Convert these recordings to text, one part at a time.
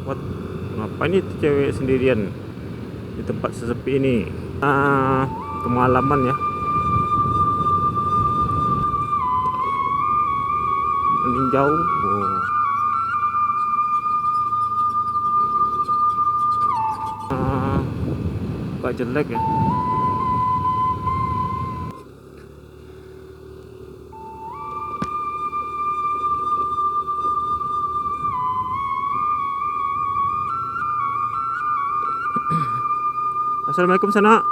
What? Ngapain itu cewek sendirian di tempat sesepi ini? Kemalaman ya. Meninjau. Oh. Agak jelek ya. Assalamualaikum sana.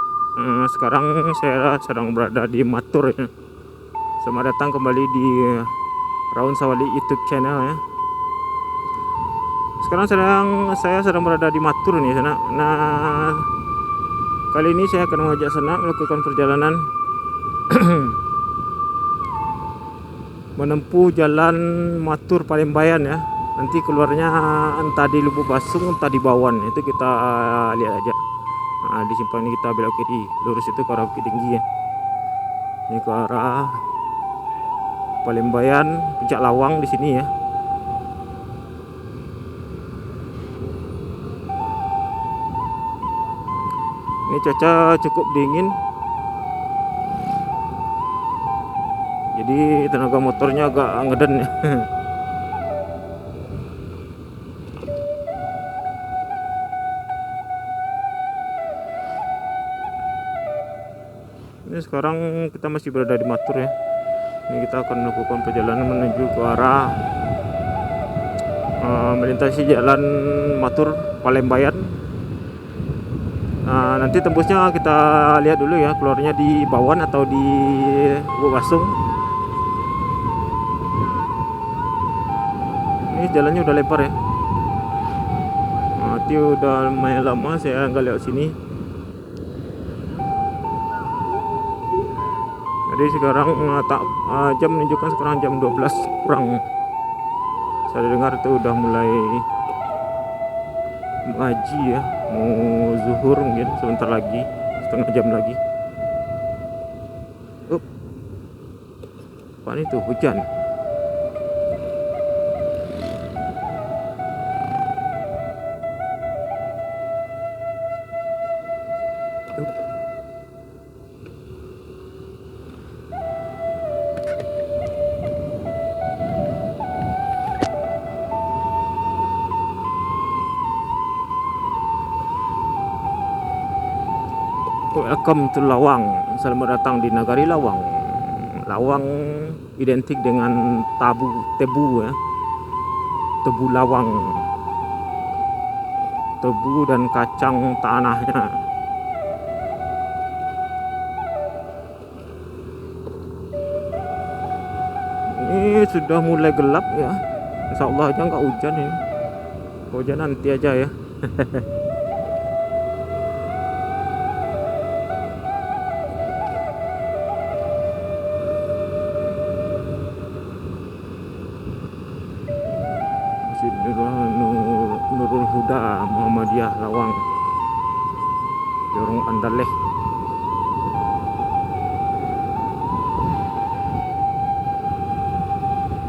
Sekarang saya sedang berada di Matur ya. Selamat datang kembali di Raun Sawali YouTube channel ya. Sekarang saya sedang berada di Matur nih sana. Nah, kali ini saya akan mengajak sana melakukan perjalanan menempuh jalan Matur Palembayan ya. Nanti keluarnya entah di Lubuk Basung entah di Bawan. Itu kita lihat aja. Nah, di simpang ini kita belok kiri, lurus itu ke arah Bukit Tinggi ya. Ini ke arah Palembayan, Puncak Lawang di sini ya. Ini cuaca cukup dingin, jadi tenaga motornya agak ngeden ya. Ini sekarang kita masih berada di Matur ya. Ini kita akan melakukan perjalanan menuju ke arah melintasi jalan Matur Palembayan. Nanti tembusnya kita lihat dulu ya, keluarnya di Bawan atau di Lubuk Basung. Ini jalannya udah lebar ya. Nanti udah lumayan lama saya nggak lewat sini. Jadi sekarang jam menunjukkan sekarang jam 12 kurang. Saya dengar itu udah mulai mengaji ya, mau zuhur mungkin sebentar lagi, setengah jam lagi. Apaan itu, hujan? Welcome to Lawang. Selamat datang di Nagari Lawang. Lawang identik dengan tebu ya. Tebu lawang. Tebu dan kacang tanahnya. Ini sudah mulai gelap ya. Insya Allah aja nggak hujan ini. Hujan nanti aja ya. Nurul Huda Muhammadiyah Lawang, Jorong Andaleh.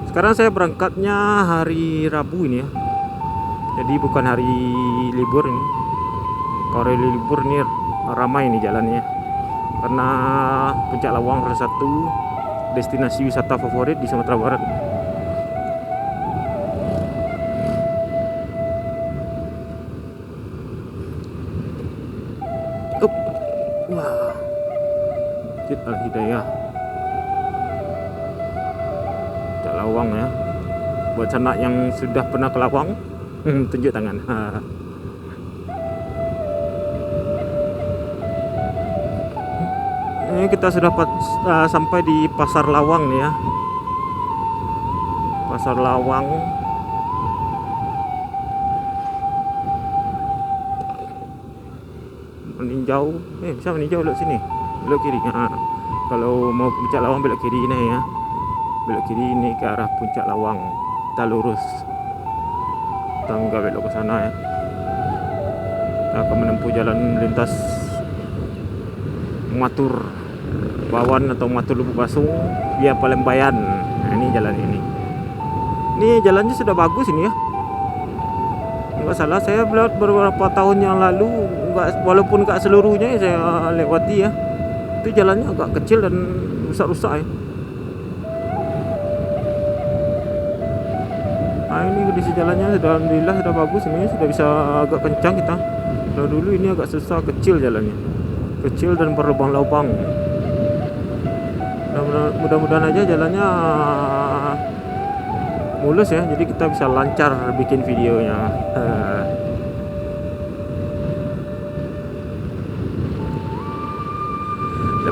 Sekarang saya berangkatnya hari Rabu ini ya, jadi bukan hari libur ini. Kalau hari libur ini ramai nih jalannya, karena Puncak Lawang salah satu destinasi wisata favorit di Sumatera Barat. Wah, Masjid Al-Hidayah Puncak Lawang ya. Buat sanak yang sudah pernah ke Lawang, tunjuk tangan. Ini kita sudah sampai di Pasar Lawang nih ya. Pasar Lawang. Meninjau, bisa meninjau belok sini, belok kiri. Kalau mau Puncak Lawang belok kiri ini ya, belok kiri ini ke arah Puncak Lawang. Kita lurus, kita nggak belok ke sana ya. Kita akan menempuh jalan lintas Matur Bawan atau Matur Lubuk Basung via Palembayan. Nah, ini jalan ini. Ini jalannya sudah bagus ini ya. nggak salah saya lewat beberapa tahun yang lalu, walaupun nggak seluruhnya saya lewati ya, itu jalannya agak kecil dan rusak-rusak ya. Nah ini kondisi jalannya sudah alhamdulillah sudah bagus, ini sudah bisa agak kencang kita. Kalau dulu ini agak susah, kecil jalannya, kecil dan berlubang-lubang. Mudah-mudahan aja jalannya mulus ya, jadi kita bisa lancar bikin videonya.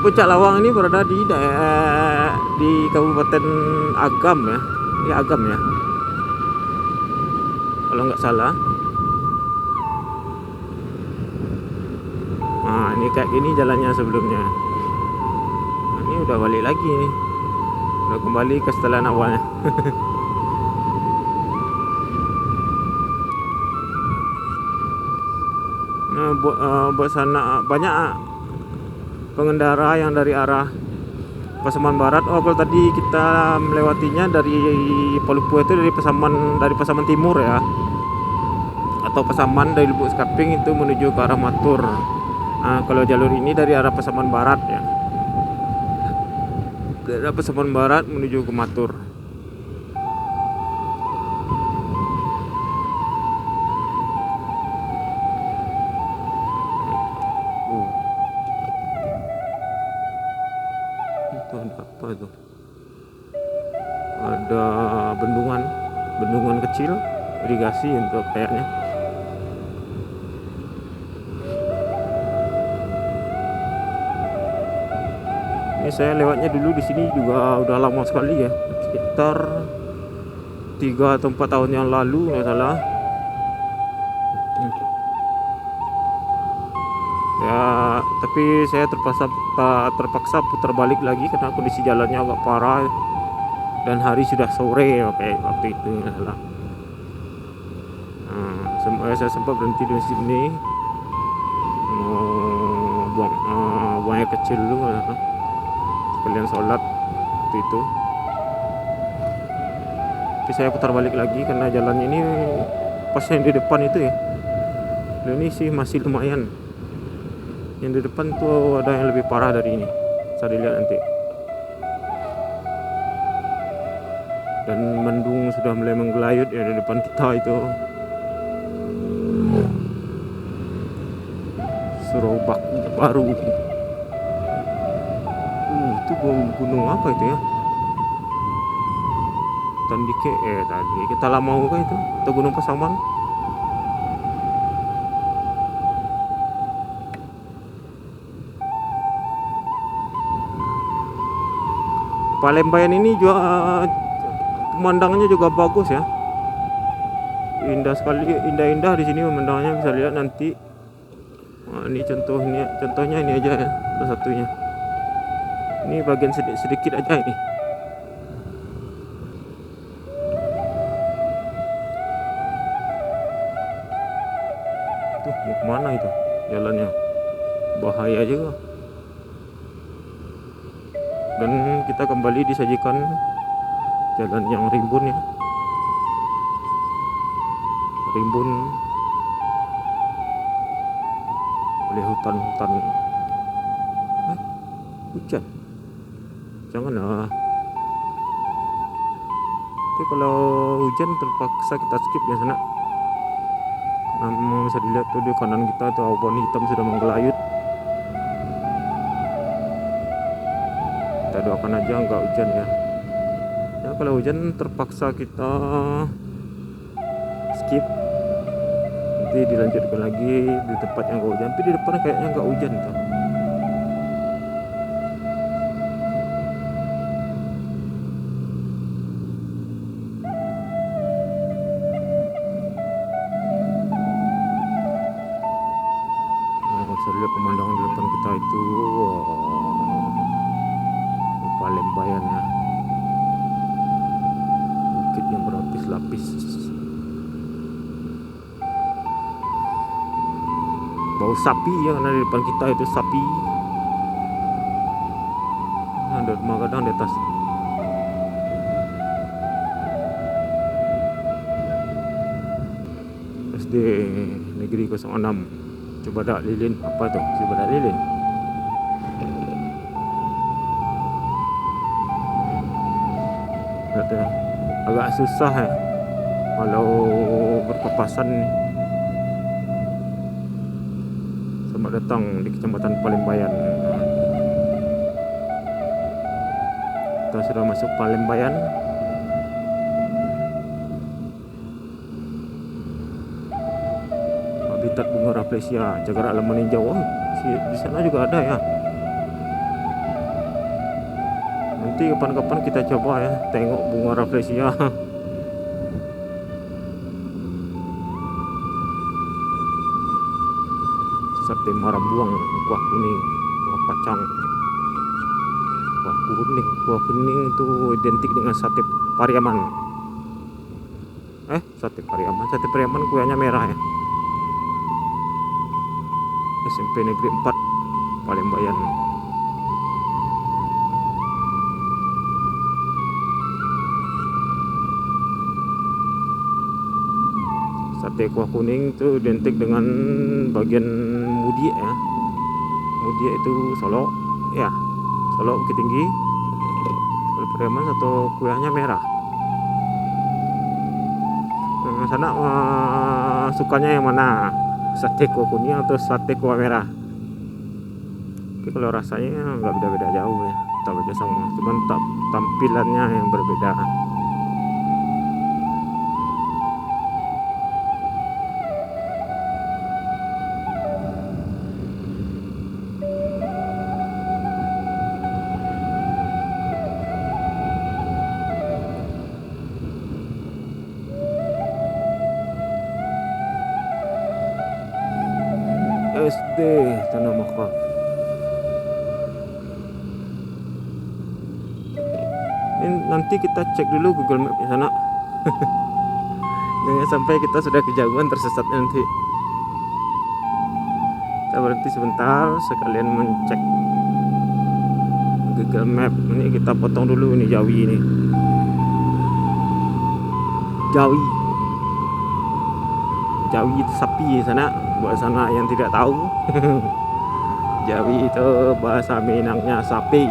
Puncak Lawang ini berada di Kabupaten Agam ya, ini Agam ya, kalau nggak salah. Nah ini kayak gini jalannya sebelumnya. Nah, ini udah balik lagi nih, udah kembali ke setelan awalnya. Nah, buat sana banyak pengendara yang dari arah Pasaman Barat. Oh kalau tadi kita melewatinya dari Palupu itu dari Pasaman Timur ya, atau Pasaman dari Lubuk Sekaping itu menuju ke arah Matur. Nah, kalau jalur ini dari arah Pasaman Barat ya, dari arah Pasaman Barat menuju ke Matur. Itu ada apa itu? Ada bendungan kecil irigasi untuk kayaknya. Ini saya lewatnya dulu di sini juga udah lama sekali ya, sekitar 3 atau 4 tahun yang lalu nggak salah. Ya, tapi saya terpaksa putar balik lagi karena kondisi jalannya agak parah dan hari sudah sore kayak waktu itu nggak salah. Saya sempat berhenti di sini buang air kecil dulu, sekalian sholat waktu itu. Tapi saya putar balik lagi karena jalannya ini pas yang di depan itu ya, dan ini sih masih lumayan. Yang di depan tuh ada yang lebih parah dari ini, saya lihat nanti. Dan mendung sudah mulai menggelayut ya di depan kita itu. Serobak baru. Itu gunung apa itu ya? Tandike tadi kita Lamau kah itu? Atau Gunung Pasaman? Palembayan ini juga pemandangannya juga bagus ya. Indah sekali, indah-indah di sini pemandangannya, bisa lihat nanti. Nah, ini contohnya ini aja ya, salah satunya. Ini bagian sedikit aja ini. Tuh mau kemana itu jalannya? Bahaya juga. Dan kita kembali disajikan jalan yang rimbun ya, rimbun oleh hutan-hutan. Hujan, jangan lah. Tapi kalau hujan terpaksa kita skip ya sana. Namun bisa dilihat tuh di kanan kita itu awan hitam sudah menggelayut. Kita doakan aja nggak hujan ya. Ya kalau hujan terpaksa kita skip, nanti dilanjutkan lagi di tempat yang nggak hujan. Tapi di depan kayaknya nggak hujan tuh. Bisa lihat pemandangan di depan kita itu, Palembayan ya, bukit yang berlapis-lapis. Bau sapi ya, karena di depan kita itu sapi. Ada rumah gadang di atas. SD Negeri 06 Cibadak Lilin. Apa tuh Cibadak Lilin? Agak susah ya kalau berpapasan nih. Selamat datang di Kecamatan Palembayan. Kita sudah masuk Palembayan. Habitat bunga rafflesia, jagar alam meninjau. Oh, di sana juga ada ya. Nanti kapan-kapan kita coba ya, tengok bunga rafflesia. Sate Marabunga, kuah kuning, kuah kacang. Kuah kuning itu identik dengan sate Pariaman. Sate Pariaman kuahnya merah ya. SMP Negeri 4 Palembayan. Sate kuah kuning itu identik dengan bagian Mudia ya. Mudia itu Solo ya. Solo Bukit Tinggi. Kalau Pariaman satu kuahnya merah. Sana sukanya yang mana? Sate kuah kuning atau sate kuah merah? Tapi kalau rasanya nggak beda-beda jauh ya, tak beda sama, cuman tampilannya yang berbeda. SD Tanah Makaf. Ini nanti kita cek dulu Google Map di sana. Jangan sampai kita sudah kejauhan tersesat nanti. Kita berhenti sebentar sekalian mencek Google Map. Ini kita potong dulu ini Jawi ini. Jawi itu sapi di sana. Buat sana yang tidak tahu, Jawi itu bahasa Minangnya sapi.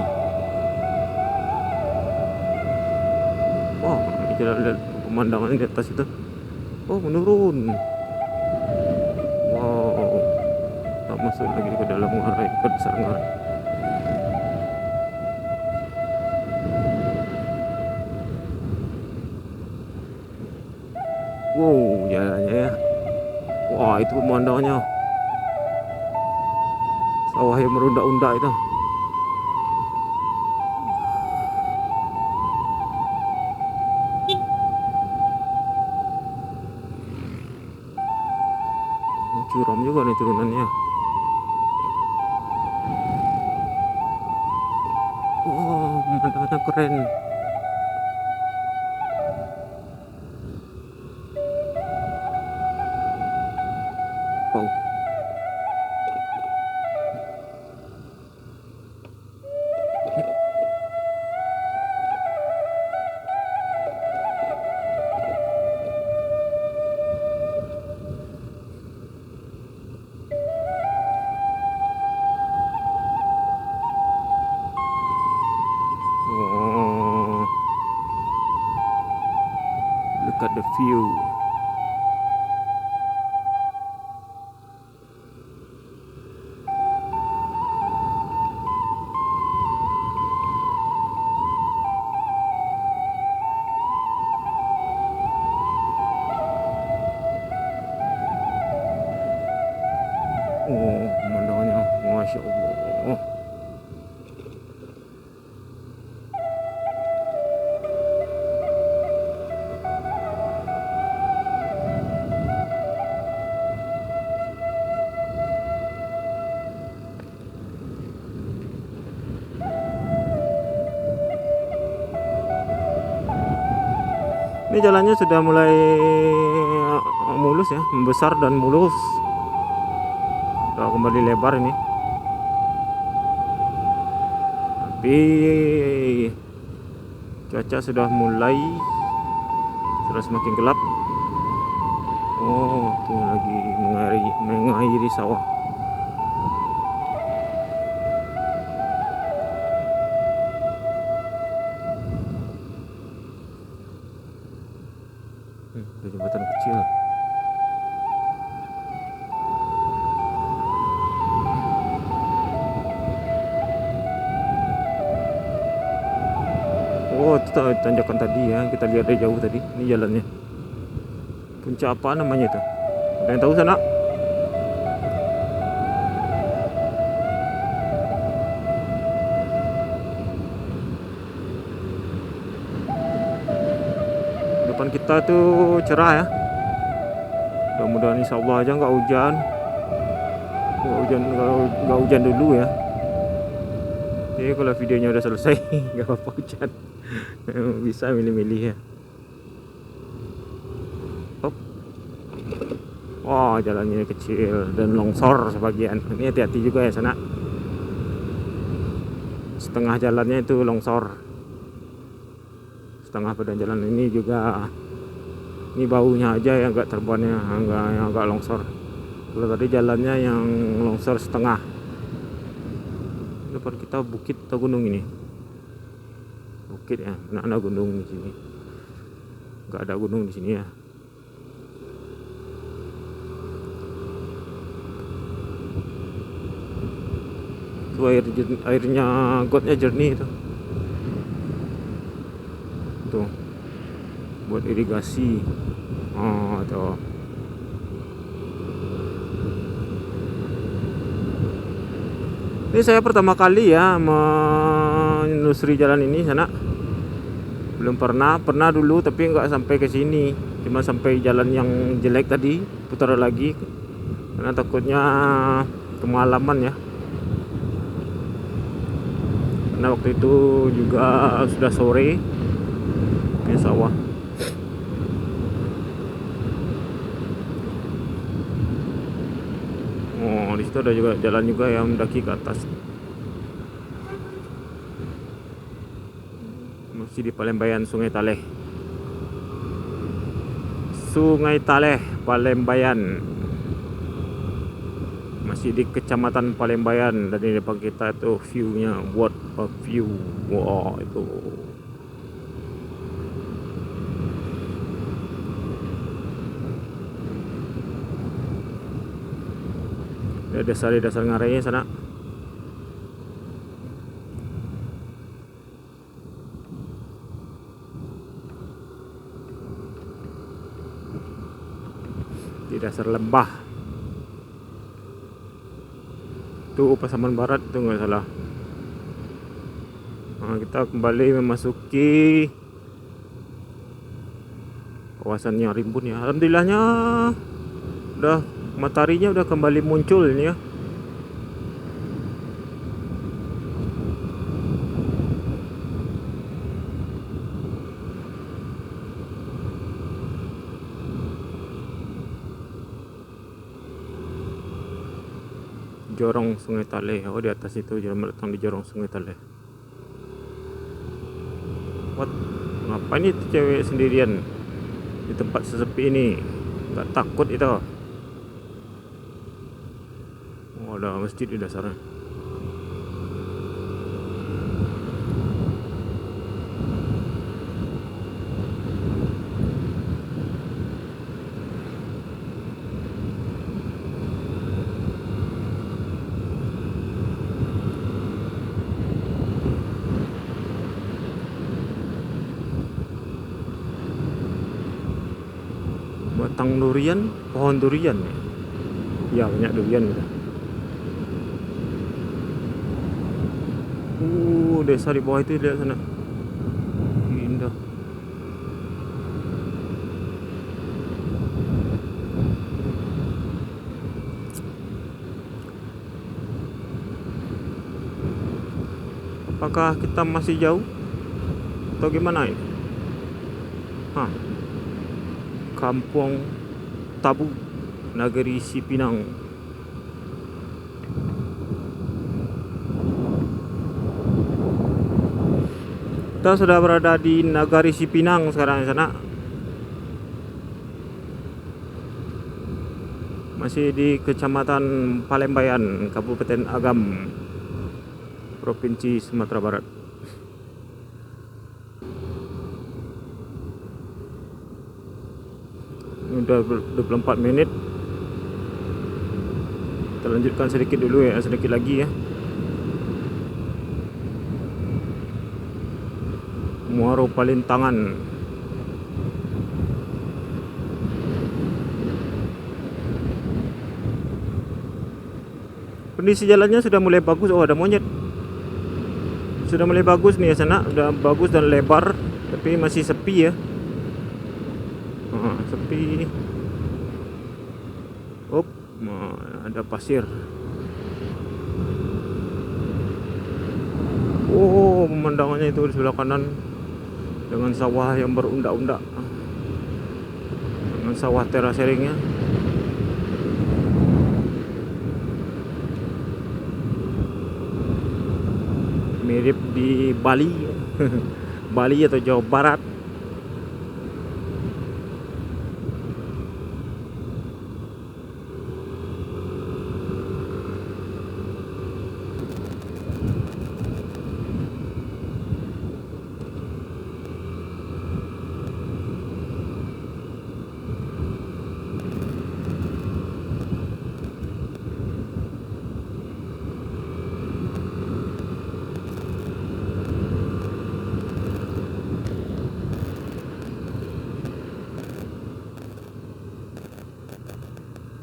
Oh, kita lihat pemandangan di atas itu. Oh, menurun. Wow, tak masuk lagi ke dalam ngarai ke Sanggar. Wow, jalannya ya. Wah, itu pemandangannya. Sawah yang merundak-undak itu. Curam juga nih turunannya. Wow, pemandangannya keren. Wow. Oh, look at the view. Oh, pemandangannya, Masya Allah. Ini jalannya sudah mulai mulus ya, membesar dan mulus. Sudah kembali lebar ini. Tapi cuaca sudah semakin gelap. Oh, tuh lagi mengairi sawah. Ada jembatan kecil. Oh, itu tanjakan tadi ya, kita lihat dari jauh tadi. Ini jalannya. Puncak apa namanya itu? Ada yang tahu sana? Depan kita tuh cerah ya. Mudah-mudahan insya Allah aja nggak hujan. Nggak hujan dulu ya. Jadi kalau videonya udah selesai nggak apa-apa hujan. Bisa milih-milih ya. Hop. Wah, jalannya kecil dan longsor sebagian. Ini hati-hati juga ya sana. Setengah jalannya itu longsor. Setengah badan jalan ini juga, ini baunya aja yang agak terbuannya, yang agak longsor. Kalau tadi jalannya yang longsor setengah. Depan kita bukit atau gunung ini? Bukit ya, mana ada gunung di sini? Nggak ada gunung di sini ya. Itu airnya gotnya jernih itu. Tuh, buat irigasi. Oh, tuh. Ini saya pertama kali ya menelusuri jalan ini sana. Belum pernah dulu tapi nggak sampai ke sini. Cuma sampai jalan yang jelek tadi, putar lagi karena takutnya kemalaman ya. Karena waktu itu juga sudah sore. Ini sawah. Oh, di situ ada juga jalan juga yang mendaki ke atas. Masih di Palembayan, Sungai Taleh. Sungai Taleh, Palembayan. Masih di Kecamatan Palembayan. Dan di depan kita itu view-nya, what a view. Wow, itu. Ada dasar ngarainya sana. Di dasar lembah. Itu Pasaman Barat itu nggak salah. Nah, kita kembali memasuki kawasannya rimbun ya. Alhamdulillahnya udah mataharinya udah kembali muncul ini ya. Jorong Sungai Taleh. Oh, di atas itu jalan datang di Jorong Sungai Taleh. What? Ngapain itu cewek sendirian di tempat sesepi ini? Nggak takut itu? Oh, ada masjid di dasarnya. Batang durian, pohon durian ya. Ya, banyak durian gitu. Desa di bawah itu lihat sana. Indah. Apakah kita masih jauh atau gimana ini? Kampung Tabu, Negeri Sipinang. Kita sudah berada di Negeri Sipinang sekarang di sana. Masih di Kecamatan Palembayan, Kabupaten Agam, Provinsi Sumatera Barat. Udah 24 menit. Kita lanjutkan sedikit dulu ya, sedikit lagi ya. Muaro Palintangan. Kondisi jalannya sudah mulai bagus. Oh, ada monyet. Sudah mulai bagus nih ya sana, udah bagus dan lebar, tapi masih sepi ya. Sepi. Ada pasir. Oh, pemandangannya itu di sebelah kanan dengan sawah yang berundak-undak, dengan sawah terasering ya. Mirip di Bali. Bali atau Jawa Barat.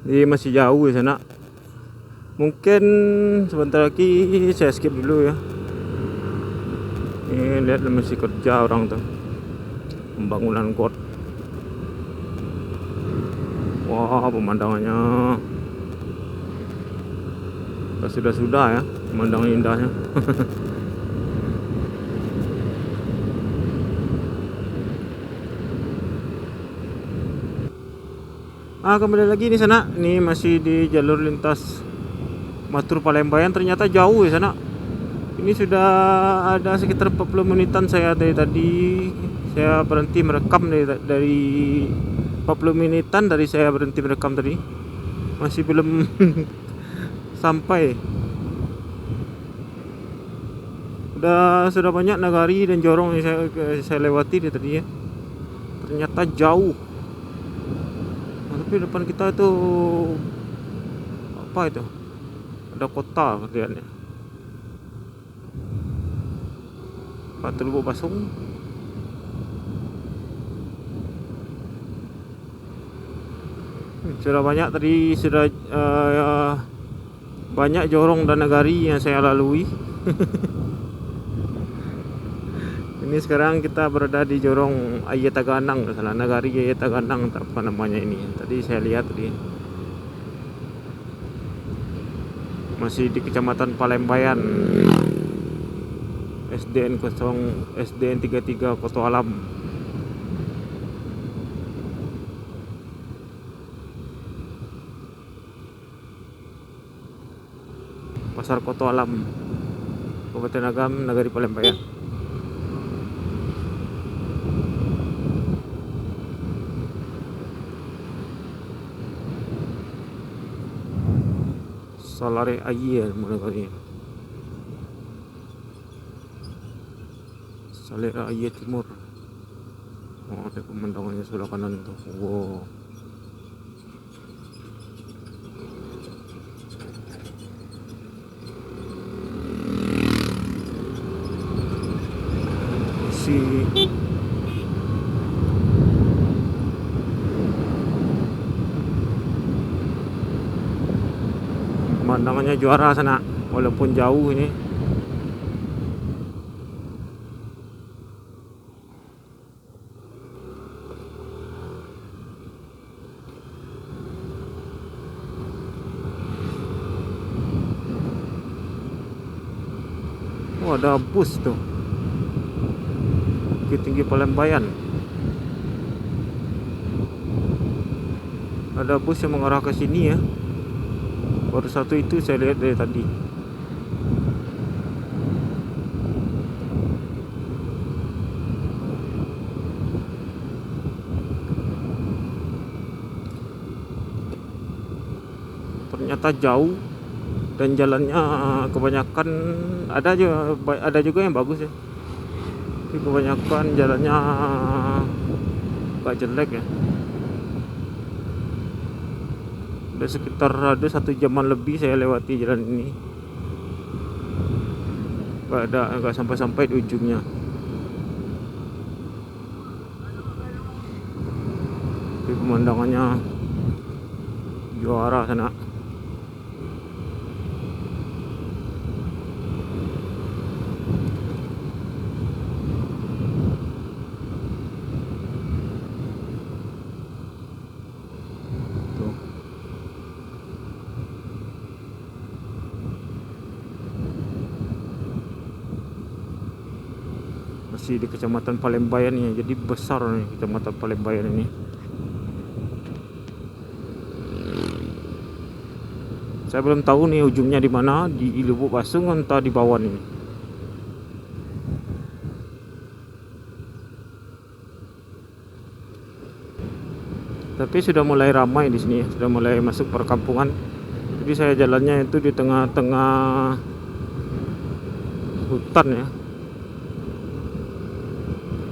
Ini masih jauh di sana. Mungkin sebentar lagi saya skip dulu ya. Ini lihat masih kerja orang tuh, pembangunan got. Wah, pemandangannya sudah ya, pemandangan indahnya. Kembali lagi di sana. Ini masih di jalur lintas Matur Palembayan. Ternyata jauh di sana. Ini sudah ada sekitar 40 menitan saya dari tadi. Saya berhenti merekam dari 40 menitan dari saya berhenti merekam tadi. Masih belum sampai. Sudah banyak nagari dan jorong yang saya lewati di tadi ya. Ternyata jauh. Tapi depan kita itu apa itu? Ada kota kelihatannya. Pak Lubuk Basung. Sudah banyak tadi, sudah banyak jorong dan nagari yang saya lalui. Ini sekarang kita berada di jorong Ayataganang, salah, nagari Ayataganang, apa namanya ini. Tadi saya lihat tadi. Masih di Kecamatan Palembayan. SDN 33 Koto Alam. Pasar Koto Alam, Kabupaten Agam, Nagari Palembayan. Salare Ayer Nagari. Salare Ayer Timur. Oh, ada pemandangannya sebelah kanan tuh. Wow. Pemandangannya juara sana, walaupun jauh ini. Oh, ada bus tuh, Bukit Tinggi Palembayan. Ada bus yang mengarah ke sini ya. Baru satu itu saya lihat dari tadi. ternyata jauh dan jalannya kebanyakan ada juga yang bagus ya, tapi kebanyakan jalannya agak jelek ya. Udah sekitar ada 1 jaman lebih saya lewati jalan ini, nggak sampai di ujungnya. Tapi pemandangannya juara sana. Tuh. Masih di Kecamatan Palembayan ya, jadi besar nih Kecamatan Palembayan ini. Saya belum tahu nih ujungnya di mana, di Lubuk Basung entah di bawah ini. Tapi sudah mulai ramai di sini, sudah mulai masuk perkampungan. Jadi saya jalannya itu di tengah-tengah hutan ya,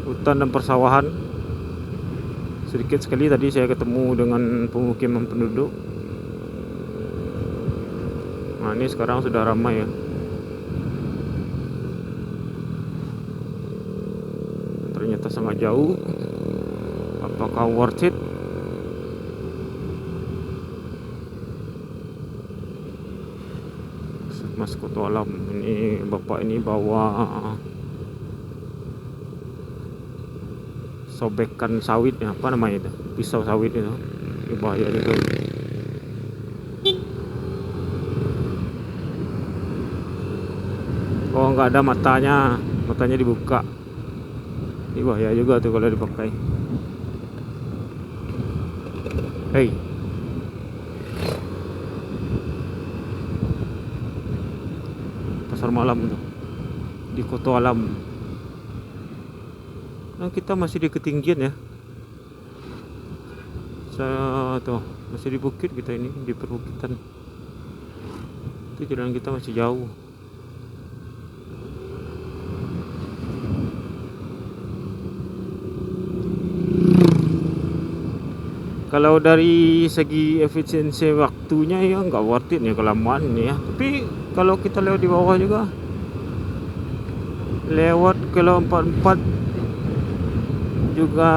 hutan dan persawahan. Sedikit sekali tadi saya ketemu dengan pemukiman penduduk. Nah ini sekarang sudah ramai ya. Ternyata sangat jauh. Apakah worth it? Mas Kutu Alam. Ini bapak ini bawa sobekan sawit ya, apa namanya itu? Pisau sawit itu. Ini bahaya itu. Oh nggak ada matanya dibuka. Ini bahaya juga tuh kalau dipakai. Hei, pasar malam tuh di Kutu Alam. Nah kita masih di ketinggian ya. Saya tuh masih di bukit kita ini, di perbukitan. Itu jalan kita masih jauh. Kalau dari segi efisiensi waktunya ya nggak worth it nih kelamaan ini ya. Tapi kalau kita lewat di bawah juga, lewat kalau 44 juga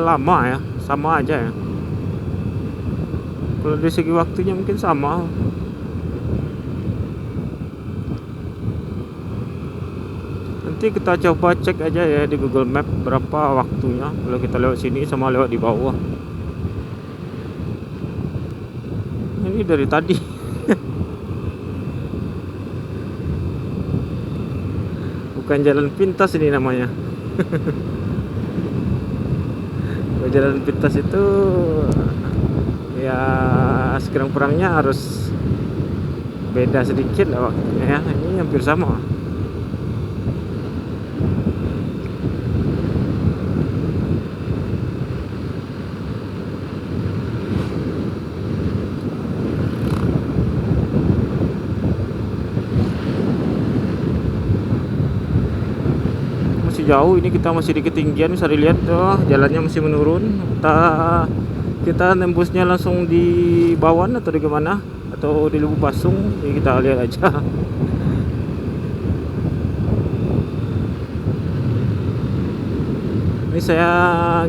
lama ya, sama aja ya. Kalau dari segi waktunya mungkin sama. Nanti kita coba cek aja ya di Google Map berapa waktunya kalau kita lewat sini sama lewat di bawah. Ini dari tadi. Bukan jalan pintas ini namanya. Kalau jalan pintas itu ya sekurang-kurangnya harus beda sedikit lah waktunya ya. Ini hampir sama. Jauh ini, kita masih di ketinggian, bisa dilihat tuh jalannya masih menurun. Kita nembusnya langsung di Bawan atau di mana, atau di Lubuk Basung, ini kita lihat aja. Ini saya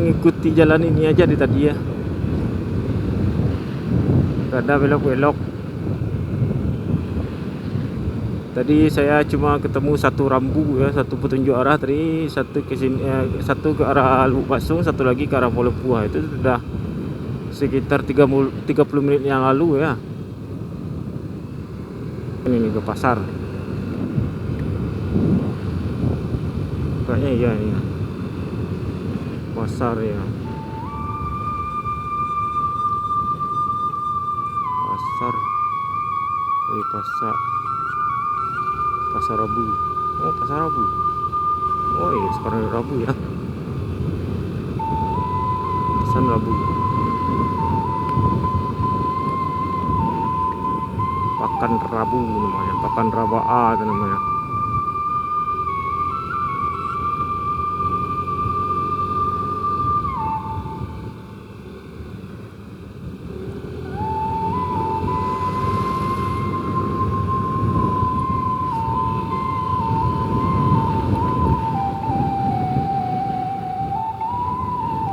ngikuti jalan ini aja di tadi ya, gak ada belok-belok. Tadi saya cuma ketemu satu rambu ya, satu petunjuk arah tadi, satu ke sini, satu ke arah Lubuk Basung, satu lagi ke arah Polopua. Itu sudah sekitar 30 menit yang lalu ya. Ini ke pasar. Kayaknya iya ini. Pasar ya. Pasar. Dari pasar. Pasar Rabu. Oh, pasar Rabu. Oh iya, sekarang Rabu ya. Pasar Rabu. Pakan Rabu namanya, Pakan Rabaa itu namanya.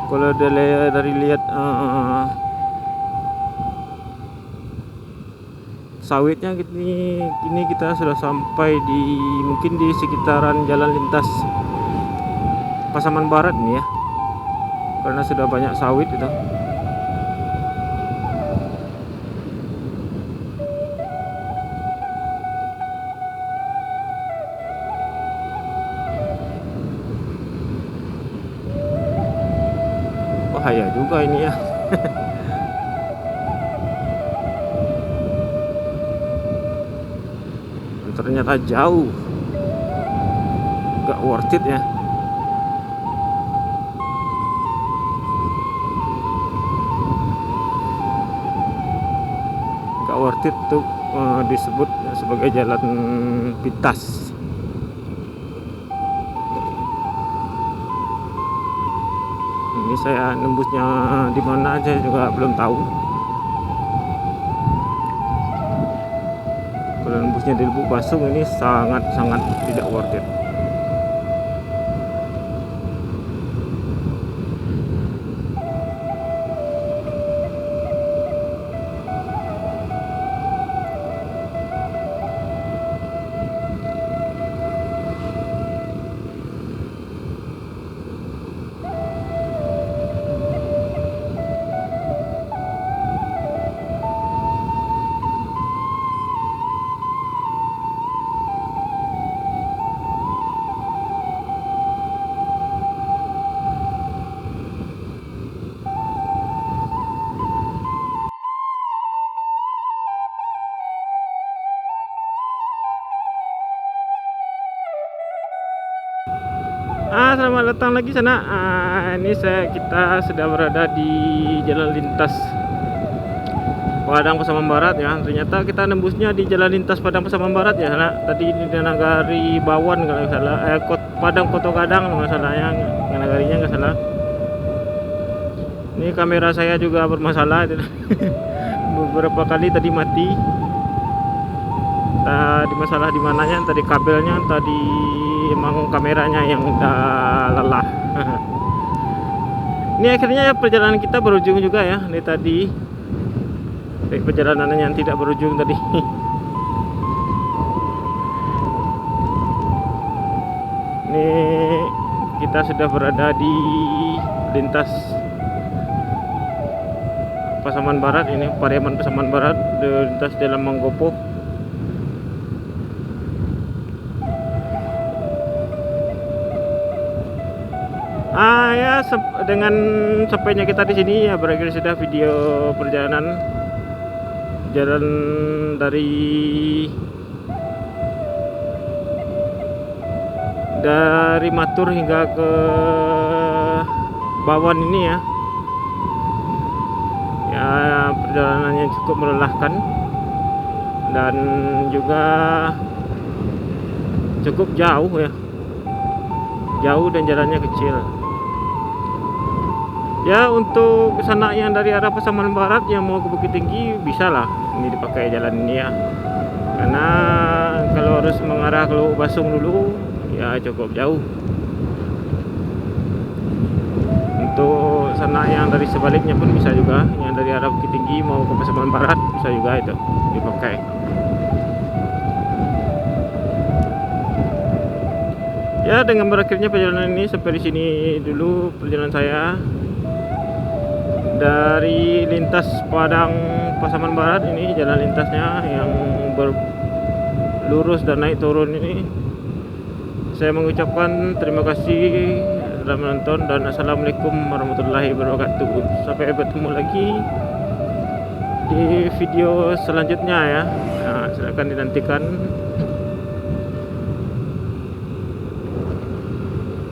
Kalau dari lihat sawitnya kini kita sudah sampai di mungkin di sekitaran jalan lintas Pasaman Barat nih ya, karena sudah banyak sawit itu. Bahaya juga ini ya. Ternyata jauh, gak worth it ya. Gak worth it tuh disebut sebagai jalan pintas. Ini saya nembusnya di mana aja juga belum tahu. Kalau nembusnya di Lubuk Basung ini sangat-sangat tidak worth it. Selamat datang lagi sana. Ini kita sudah berada di jalan lintas Padang Pasaman Barat ya. Ternyata kita nembusnya di jalan lintas Padang Pasaman Barat ya. Nah, tadi ini di Nagari Bawan kalau nggak salah, Padang Koto Gadang nggak salah ya, Nagarinya nggak salah. Ini kamera saya juga bermasalah. Beberapa kali tadi mati. Tadi masalah di mananya, tadi kabelnya, tadi emang kameranya yang udah lelah. Ini akhirnya perjalanan kita berujung juga ya. Ini tadi perjalanan yang tidak berujung tadi. Ini kita sudah berada di lintas Pasaman Barat, ini Pariaman Pasaman Barat, lintas Jalan Manggopo. Ya, dengan sampainya kita di sini ya berakhir sudah video perjalanan jalan dari Matur hingga ke Bawan ini ya. Ya, perjalanannya cukup melelahkan dan juga cukup jauh ya. Jauh dan jalannya kecil. Ya, untuk sana yang dari arah Pasaman Barat yang mau ke Bukit Tinggi bisa lah ini dipakai jalan ini ya. Karena kalau harus mengarah ke Lubuk Basung dulu ya cukup jauh. Untuk sana yang dari sebaliknya pun bisa juga, yang dari arah Bukit Tinggi mau ke Pasaman Barat bisa juga itu dipakai. Ya, dengan berakhirnya perjalanan ini sampai di sini dulu perjalanan saya dari lintas Padang Pasaman Barat. Ini jalan lintasnya yang lurus dan naik turun ini. Saya mengucapkan terima kasih telah menonton dan assalamualaikum warahmatullahi wabarakatuh. Sampai bertemu lagi di video selanjutnya ya. Nah, silakan dinantikan.